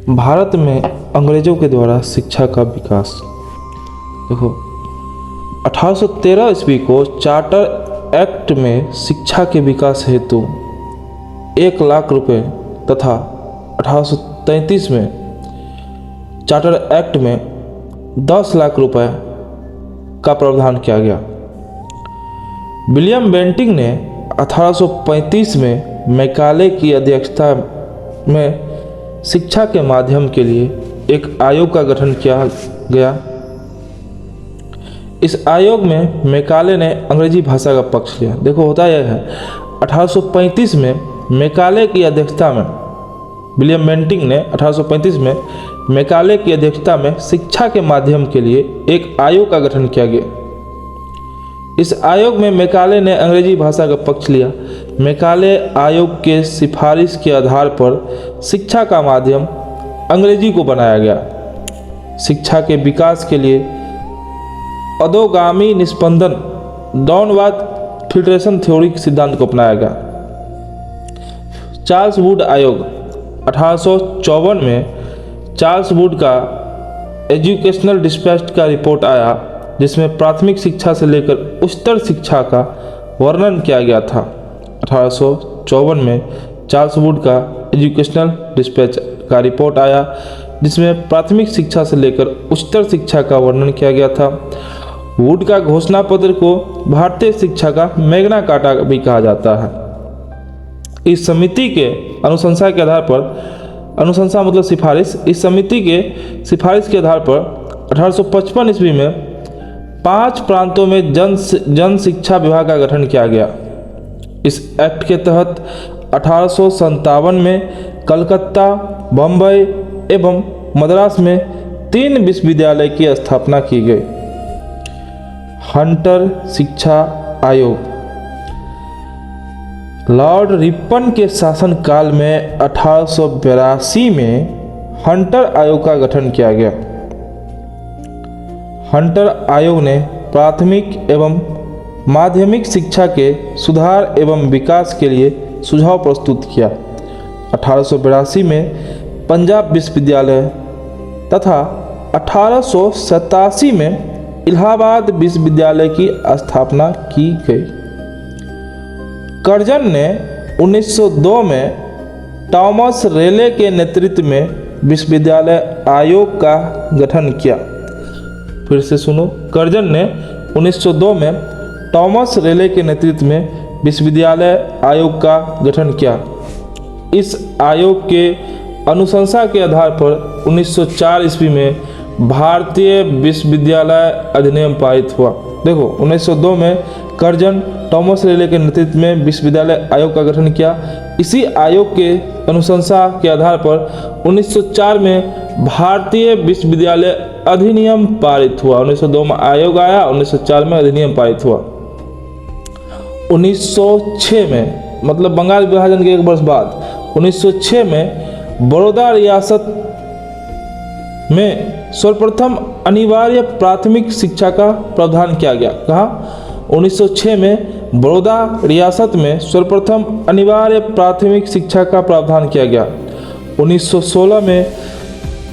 भारत में अंग्रेजों के द्वारा शिक्षा का विकास। देखो 1813 ईस्वी को चार्टर एक्ट में शिक्षा के विकास हेतु 1,00,000 रुपये तथा 1833 में चार्टर एक्ट में 10 लाख रुपए का प्रावधान किया गया। विलियम बेंटिंग ने 1835 में मैकाले की अध्यक्षता में शिक्षा के माध्यम के लिए एक आयोग का गठन किया गया। इस आयोग में मैकाले ने अंग्रेजी भाषा का पक्ष लिया। देखो होता यह है 1835 में मैकाले की अध्यक्षता में विलियम बेंटिंग ने 1835 में मैकाले की अध्यक्षता में शिक्षा के माध्यम के लिए एक आयोग का गठन किया गया। इस आयोग में मैकाले ने अंग्रेजी भाषा का पक्ष लिया। मैकाले आयोग के सिफारिश के आधार पर शिक्षा का माध्यम अंग्रेजी को बनाया गया। शिक्षा के विकास के लिए अधोगामी निस्पंदन डाउनवार्ड फिल्ट्रेशन थ्योरी के सिद्धांत को अपनाया गया। चार्ल्स वुड आयोग 1854 में चार्ल्स वुड का एजुकेशनल डिस्पैच का रिपोर्ट आया, जिसमें प्राथमिक शिक्षा से लेकर उच्चतर शिक्षा का वर्णन किया गया था। 1854 में चार्ल्स वुड का एजुकेशनल डिस्पैच का रिपोर्ट आया, जिसमें प्राथमिक शिक्षा से लेकर उच्चतर शिक्षा का वर्णन किया गया था। वुड का घोषणा पत्र को भारतीय शिक्षा का मैग्ना कार्टा भी कहा जाता है। इस समिति के अनुशंसा के आधार पर, अनुशंसा मतलब सिफारिश, इस समिति के सिफारिश के आधार पर 1855 ईस्वी में 5 प्रांतों में जन शिक्षा विभाग का गठन किया गया। इस एक्ट के तहत 1857 में कलकत्ता, बम्बई एवं मद्रास में 3 विश्वविद्यालय की स्थापना की गई। हंटर शिक्षा आयोग लॉर्ड रिपन के शासनकाल में 1882 में हंटर आयोग का गठन किया गया। हंटर आयोग ने प्राथमिक एवं माध्यमिक शिक्षा के सुधार एवं विकास के लिए सुझाव प्रस्तुत किया। 1882 में पंजाब विश्वविद्यालय तथा 1887 में इलाहाबाद विश्वविद्यालय की स्थापना की गई। कर्जन ने 1902 में थॉमस रेले के नेतृत्व में विश्वविद्यालय आयोग का गठन किया। फिर से सुनो, कर्जन ने 1902 में थॉमस रेले के नेतृत्व में विश्वविद्यालय आयोग का गठन किया। इस आयोग के अनुशंसा के आधार पर 1904 ईस्वी में भारतीय विश्वविद्यालय अधिनियम पारित हुआ। देखो 1902 में कर्जन थॉमस रेले के नेतृत्व में विश्वविद्यालय आयोग का गठन किया। इसी आयोग के अनुशंसा के आधार पर 1904 में भारतीय विश्वविद्यालय अधिनियम पारित हुआ। 1902 में आयोग आया, 1904 में अधिनियम पारित हुआ। 1906 में मतलब बंगाल विभाजन के 1 वर्ष बाद 1906 में बड़ौदा रियासत में सर्वप्रथम अनिवार्य प्राथमिक शिक्षा का प्रावधान किया गया। कहाँ? 1906 में बड़ौदा रियासत में सर्वप्रथम अनिवार्य प्राथमिक शिक्षा का प्रावधान किया गया। 1916 में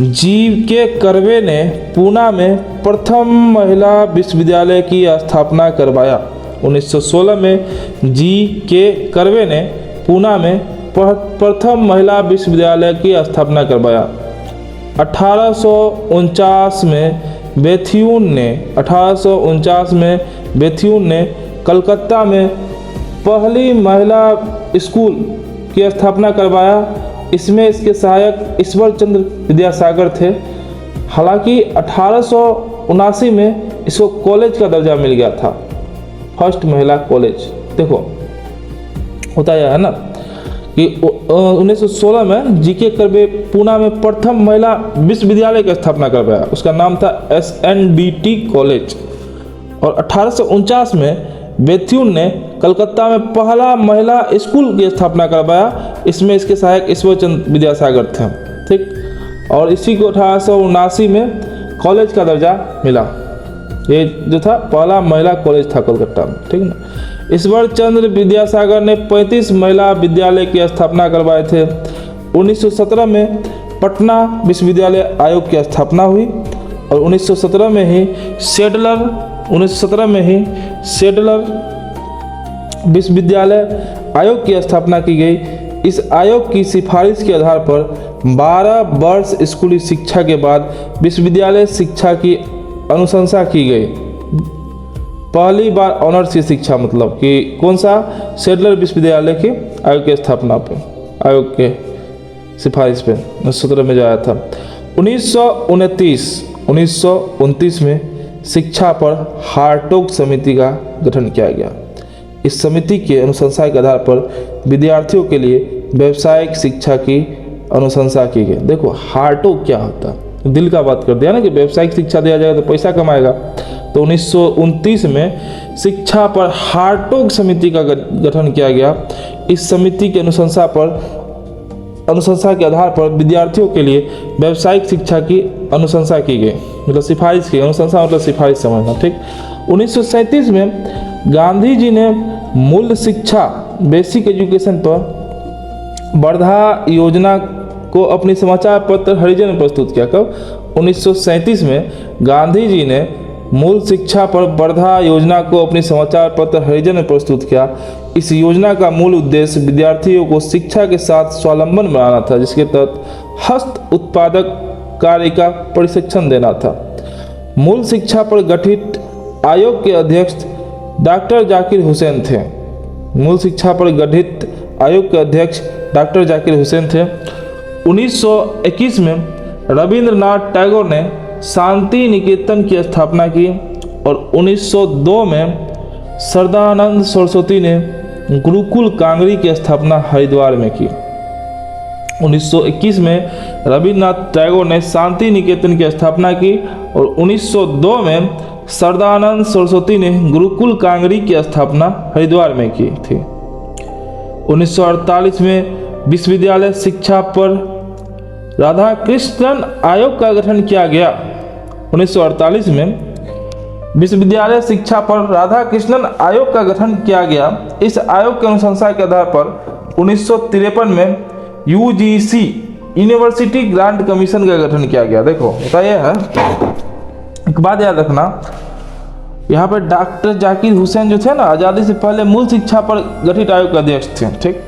जी.के. कर्वे ने पूना में प्रथम महिला विश्वविद्यालय की स्थापना करवाया। 1916 में जी.के. कर्वे ने पूना में प्रथम महिला विश्वविद्यालय की स्थापना करवाया। 1849 में बेथ्यून ने कलकत्ता में पहली महिला स्कूल की स्थापना करवाया। इसमें इसके सहायक ईश्वर चंद्र विद्यासागर थे। हालांकि 1879 में इसको कॉलेज का दर्जा मिल गया था, फर्स्ट महिला कॉलेज। देखो होता यह है ना कि 1916 में जी.के. कर्वे पूना में प्रथम महिला विश्वविद्यालय की स्थापना करवाया। उसका नाम था SNDT कॉलेज। और 1849 में बेथ्यून ने कलकत्ता में पहला महिला स्कूल की स्थापना करवाया। इसमें इसके सहायक ईश्वर चंद्र विद्यासागर थे। ठीक, और इसी को 1879 में कॉलेज का दर्जा मिला। ये जो था पहला महिला कॉलेज था कलकत्ता में। ठीक ना। ईश्वर चंद्र विद्यासागर ने 35 महिला विद्यालय की स्थापना करवाए थे। 1917 में पटना विश्वविद्यालय आयोग की स्थापना हुई और 1917 में ही सेडलर विश्वविद्यालय आयोग की स्थापना की गई। इस आयोग की सिफारिश के आधार पर 12 वर्ष स्कूली शिक्षा के बाद विश्वविद्यालय शिक्षा की अनुशंसा की गई। पहली बार ऑनर्स की शिक्षा, मतलब कि कौन सा, सेडलर विश्वविद्यालय के आयोग की स्थापना पे, आयोग के सिफारिश पे 1917 में जाया था। 1929 में शिक्षा पर हार्टोग समिति का गठन किया गया। इस समिति के अनुशंसा के आधार पर विद्यार्थियों के लिए व्यावसायिक शिक्षा की अनुशंसा की गई। देखो हार्टोग क्या होता है, दिल का बात कर दिया ना कि व्यावसायिक शिक्षा दिया जाएगा तो पैसा कमाएगा। तो 1929 में शिक्षा पर हार्टोग समिति का गठन किया गया। इस समिति के अनुशंसा के आधार पर विद्यार्थियों के लिए व्यावसायिक शिक्षा की अनुशंसा की गई, मतलब सिफारिश की। अनुशंसा मतलब सिफारिश समझना, ठीक। 1937 में गांधी जी ने मूल शिक्षा बेसिक एजुकेशन पर वर्धा योजना को अपनी समाचार पत्र हरिजन में प्रस्तुत किया। कब? 1937 में गांधी जी ने मूल शिक्षा पर वर्धा योजना को अपनी समाचार पत्र हरिजन में प्रस्तुत किया। इस योजना का मूल उद्देश्य विद्यार्थियों को शिक्षा के साथ स्वावलंबन बनाना था, जिसके तहत हस्त उत्पादक कार्य का प्रशिक्षण देना था। मूल शिक्षा पर गठित आयोग के अध्यक्ष डॉक्टर जाकिर हुसैन थे। मूल शिक्षा पर गठित आयोग के अध्यक्ष डॉक्टर जाकिर हुसैन थे। 1921 में रविंद्रनाथ टैगोर ने शांति निकेतन की स्थापना की और 1902 में सरदानंद सरस्वती ने गुरुकुल कांगड़ी की स्थापना हरिद्वार में की। 1921 में रविंद्रनाथ टैगोर ने शांति निकेतन की स्थापना की और 1902 में सरदानंद सरस्वती ने गुरुकुल कांगड़ी की स्थापना हरिद्वार में की थी। 1948 में विश्वविद्यालय शिक्षा पर राधा कृष्णन आयोग का गठन किया गया। 1948 में विश्वविद्यालय शिक्षा पर राधा कृष्णन आयोग का गठन किया गया। इस आयोग के अनुशंसा के आधार पर 1953 में यूजीसी यूनिवर्सिटी ग्रांट कमीशन का गठन किया गया। देखो बताइए है, एक बात याद रखना, यहाँ पर डॉक्टर जाकिर हुसैन जो थे ना, आज़ादी से पहले मूल शिक्षा पर गठित आयोग के अध्यक्ष थे, ठीक।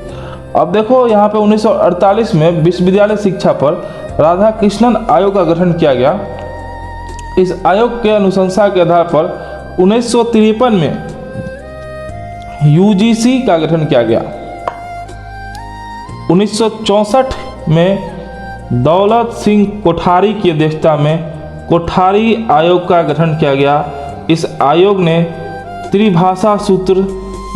अब देखो यहाँ पे 1948 में विश्वविद्यालय शिक्षा पर राधा कृष्णन आयोग का गठन किया गया। इस आयोग के अनुशंसा के आधार पर 1953 में यूजीसी का गठन किया गया। 1964 में दौलत सिंह कोठारी की अध्यक्षता में कोठारी आयोग का गठन किया गया। इस आयोग ने त्रिभाषा सूत्र,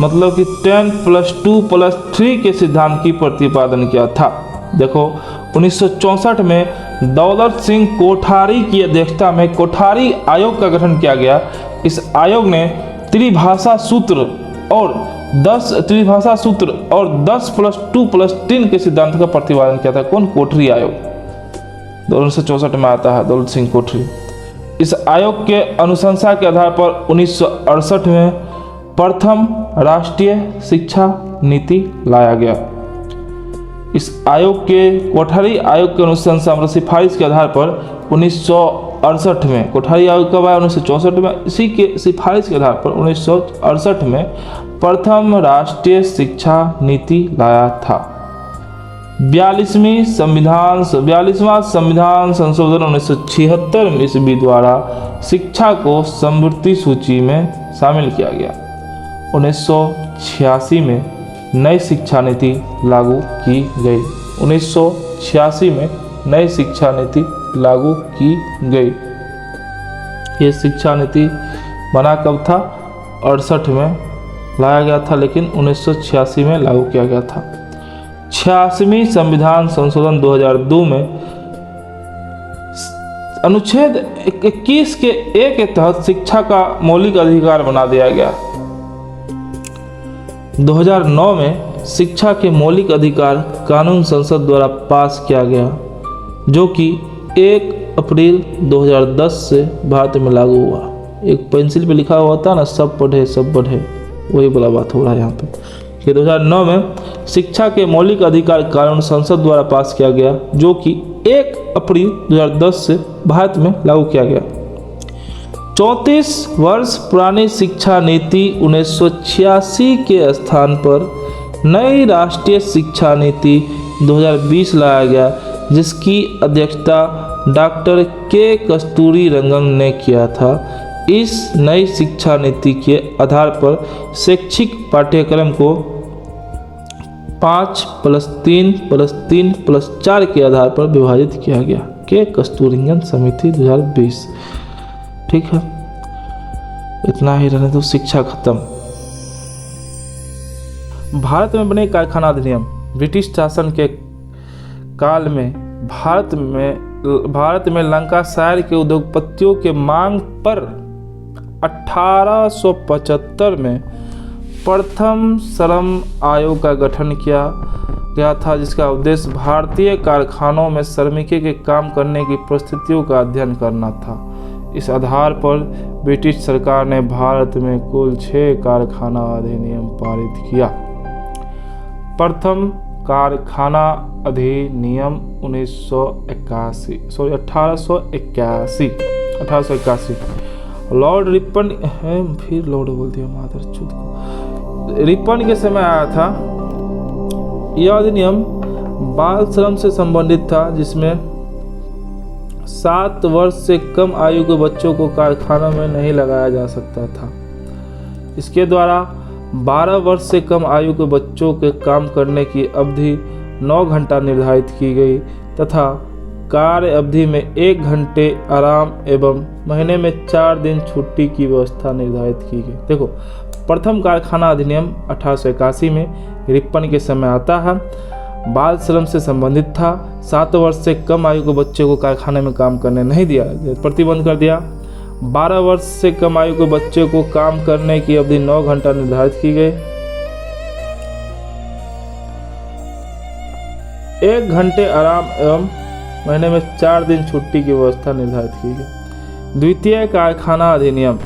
मतलब कि 10+2+3 के सिद्धांत की प्रतिपादन किया था। देखो 1964 में दौलत सिंह कोठारी की अध्यक्षता में कोठारी आयोग का गठन किया गया। इस आयोग ने त्रिभाषा सूत्र और 10+2+3 के सिद्धांत का प्रतिपादन किया था। कौन? कोठारी आयोग, 1964 में आता है दौलत सिंह कोठारी। इस आयोग के अनुशंसा के आधार पर 1968 में प्रथम राष्ट्रीय शिक्षा नीति लाया गया। इस आयोग के कोठारी आयोग के अनुशंसा मतलब सिफारिश के आधार पर 1968 में, कोठारी आयोग कब आया? 1964 में। इसी के सिफारिश के आधार पर 1968 में प्रथम राष्ट्रीय शिक्षा नीति लाया था। 42वां संविधान संशोधन 1976 ईस्वी द्वारा शिक्षा को समवर्ती सूची में शामिल किया गया। 1986 में नई शिक्षा नीति लागू की गई। 1986 में नई शिक्षा नीति लागू की गई। ये शिक्षा नीति बना कब था? 68 में लाया गया था, लेकिन 1986 में लागू किया गया था। 86वीं संविधान संशोधन 2002 में अनुच्छेद 21 के ए के तहत शिक्षा का मौलिक अधिकार बना दिया गया। 2009 में शिक्षा के मौलिक अधिकार कानून संसद द्वारा पास किया गया, जो कि 1 अप्रैल 2010 से भारत में लागू हुआ। एक पेंसिल पे लिखा हुआ था ना, सब पढ़े सब बढ़े, वही वाला बात हो रहा है यहाँ पे कि 2009 में शिक्षा के मौलिक अधिकार कानून संसद द्वारा पास किया गया, जो कि 1 अप्रैल 2010 से भारत में लागू किया गया। 34 वर्ष पुरानी शिक्षा नीति 1986 के स्थान पर नई राष्ट्रीय शिक्षा नीति 2020 लाया गया, जिसकी अध्यक्षता डॉक्टर के कस्तूरी रंगन ने किया था। इस नई शिक्षा नीति के आधार पर शैक्षिक पाठ्यक्रम को 5+3+3+4 के आधार पर विभाजित किया गया। के कस्तूरीरंगन समिति 2020। ठीक है, इतना ही रहने दो, शिक्षा खत्म। भारत में बने कारखाना अधिनियम। ब्रिटिश शासन के काल में भारत में लंकाशायर के उद्योगपतियों के मांग पर 1875 में प्रथम श्रम आयोग का गठन किया गया था, जिसका उद्देश्य भारतीय कारखानों में श्रमिकों के काम करने की परिस्थितियों का अध्ययन करना था। इस आधार पर ब्रिटिश सरकार ने भारत में कुल 6 कारखाना अधिनियम पारित किया। प्रथम कारखाना अधिनियम 1881। लॉर्ड रिपन, फिर लॉर्ड बोल दिया मादरचोद को, रिपन के समय आया था। यह अधिनियम बाल श्रम से संबंधित था, जिसमें 7 वर्ष से कम आयु के बच्चों को कारखानों में नहीं लगाया जा सकता था। इसके द्वारा 12 वर्ष से कम आयु के बच्चों के काम करने की अवधि 9 घंटा निर्धारित की गई तथा कार्य अवधि में 1 घंटे आराम एवं महीने में 4 दिन छुट्टी की व्यवस्था निर्धारित की गई। देखो, प्रथम कारखाना अधिनियम 1881 में रिपन के समय आता है। बाल श्रम से संबंधित था। 7 वर्ष से कम आयु के बच्चे को कारखाने में काम करने नहीं दिया, प्रतिबंध कर दिया। 12 वर्ष से कम आयु के बच्चे को काम करने की अवधि 9 घंटा निर्धारित की गई। 1 घंटे आराम एवं महीने में 4 दिन छुट्टी की व्यवस्था निर्धारित की गई। द्वितीय कारखाना अधिनियम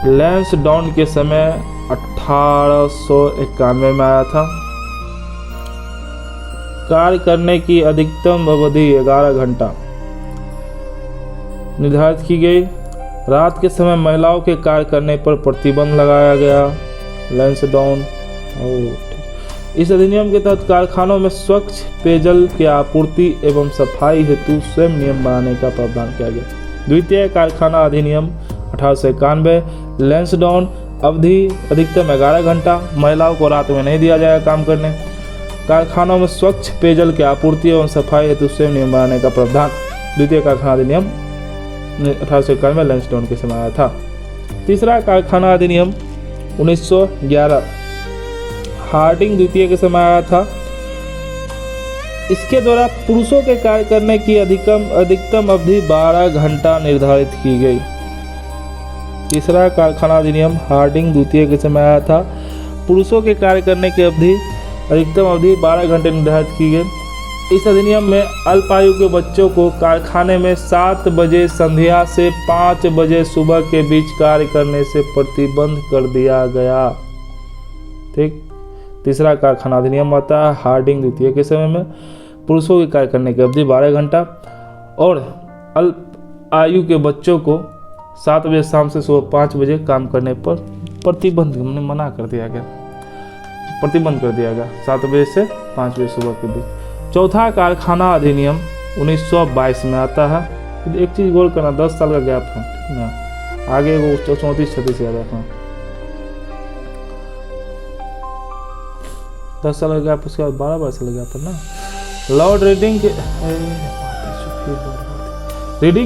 लैंसडाउन के समय 1891 में आया था। कार्य करने की अधिकतम अवधि 11 घंटा निर्धारित की गई। रात के समय महिलाओं के कार्य करने पर प्रतिबंध लगाया गया। लैंसडाउन। इस अधिनियम के तहत कारखानों में स्वच्छ पेयजल की आपूर्ति एवं सफाई हेतु स्वयं नियम बनाने का प्रावधान किया गया। द्वितीय कारखाना अधिनियम 1891। लैंसडाउन अवधि अधिकतम 11 घंटा। महिलाओं को रात में नहीं दिया जाएगा काम करने। कारखानों में स्वच्छ पेयजल की आपूर्ति एवं सफाई हेतु स्वयं नियम बनाने का प्रावधान द्वितीय कारखाना अधिनियम 1891 लैंसडाउन के समय आया था। तीसरा कारखाना अधिनियम 1911 हार्डिंग द्वितीय के समय आया था। इसके द्वारा पुरुषों के कार्य करने की अधिकतम अवधि 12 घंटा निर्धारित की गई। तीसरा कारखाना अधिनियम हार्डिंग द्वितीय के समय आया था। पुरुषों के कार्य करने की अधिकतम अवधि 12 घंटे निर्धारित की गई। इस अधिनियम में अल्पायु के बच्चों को कारखाने में 7 बजे संध्या से 5 बजे सुबह के बीच कार्य करने से प्रतिबंध कर दिया गया। ठीक, तीसरा कारखाना अधिनियम आता है हार्डिंग द्वितीय के समय में पुरुषों के कार्य करने की अवधि 12 घंटा और अल्प आयु के बच्चों को 7 बजे शाम से सुबह 5 बजे काम करने पर प्रतिबंध मना कर दिया गया, प्रतिबंध कर दिया गया 7 बजे से 5 बजे सुबह के बीच। चौथा कारखाना अधिनियम 1922 में आता है। एक चीज़ गौर करना, 10 साल का गैप है, ठीक ना, आगे वो 34-36 याद रखना, 10 साल का गैप, उसके बाद 12 साल का गैप है ना। लॉर्ड रीडिंग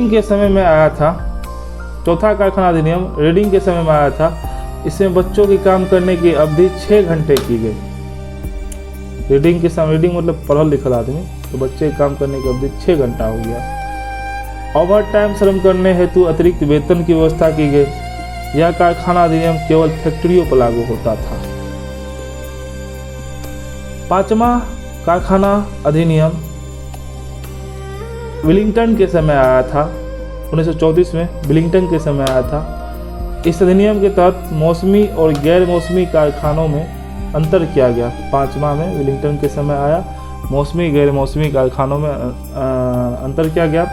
के समय में आया था। चौथा कारखाना अधिनियम रीडिंग के समय में आया था। इसमें बच्चों की काम करने की अवधि 6 घंटे की गई। रीडिंग के समय, रीडिंग मतलब पढ़ल लिखल आदमी, तो बच्चे काम करने की अवधि 6 घंटा हो गया। ओवर टाइम श्रम करने हेतु अतिरिक्त वेतन की व्यवस्था की गई। यह कारखाना अधिनियम केवल फैक्ट्रियों पर लागू होता था। पांचवा कारखाना अधिनियम विलिंगटन के समय आया था। 1934 में विलिंगटन के समय आया था। इस अधिनियम के तहत मौसमी और गैर मौसमी कारखानों में अंतर किया गया। 5वां में विलिंगटन के समय आया। मौसमी गैर मौसमी कारखानों में अंतर किया गया।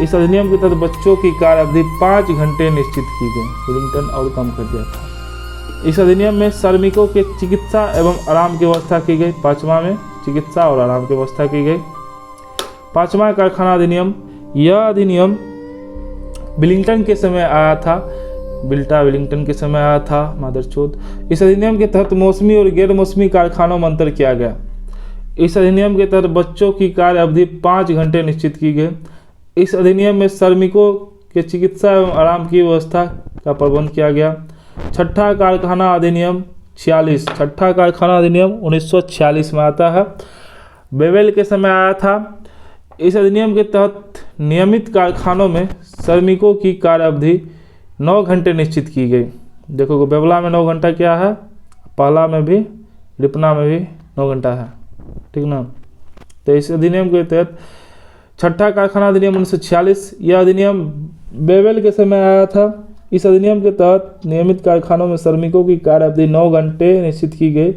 इस अधिनियम के तहत बच्चों की कार्य अवधि 5 घंटे निश्चित की गई। विलिंगटन और कम कर दिया था। इस अधिनियम में श्रमिकों के चिकित्सा एवं आराम की व्यवस्था की गई। 5वां में चिकित्सा और आराम की व्यवस्था की गई। 5वां कारखाना अधिनियम, यह अधिनियम विलिंगटन के समय आया था। विलिंगटन के समय आया था मादरचोद। इस अधिनियम के तहत मौसमी और गैर मौसमी कारखानों में अंतर किया गया। इस अधिनियम के तहत बच्चों की कार्य अवधि 5 घंटे निश्चित की गई। इस अधिनियम में श्रमिकों के चिकित्सा एवं आराम की व्यवस्था का प्रबंध किया गया। छठा कारखाना अधिनियम 46, छठा कारखाना अधिनियम 1946 में आता है, बेवेल के समय आया था। इस अधिनियम के तहत नियमित कारखानों में श्रमिकों की कार्य अवधि 9 घंटे निश्चित की गई। देखो बेवला में 9 घंटा क्या है, पहला में भी, रिपना में भी 9 घंटा है, ठीक ना। तो इस अधिनियम के तहत छठा कारखाना अधिनियम 1946, यह अधिनियम बेवेल के समय आया था। इस अधिनियम के तहत नियमित कारखानों में श्रमिकों की कार्य अवधि 9 घंटे निश्चित की गई।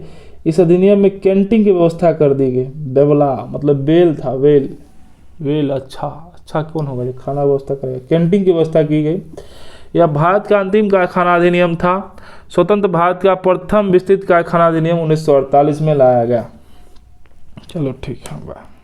इस अधिनियम में कैंटीन की व्यवस्था कर दी गई। बेवला मतलब बेल था, वेल अच्छा कौन होगा जो खाना व्यवस्था करेगा, कैंटीन की व्यवस्था की गई। यह भारत का अंतिम कारखाना अधिनियम था। स्वतंत्र भारत का प्रथम विस्तृत कारखाना अधिनियम 1948 में लाया गया। चलो ठीक है, बाय।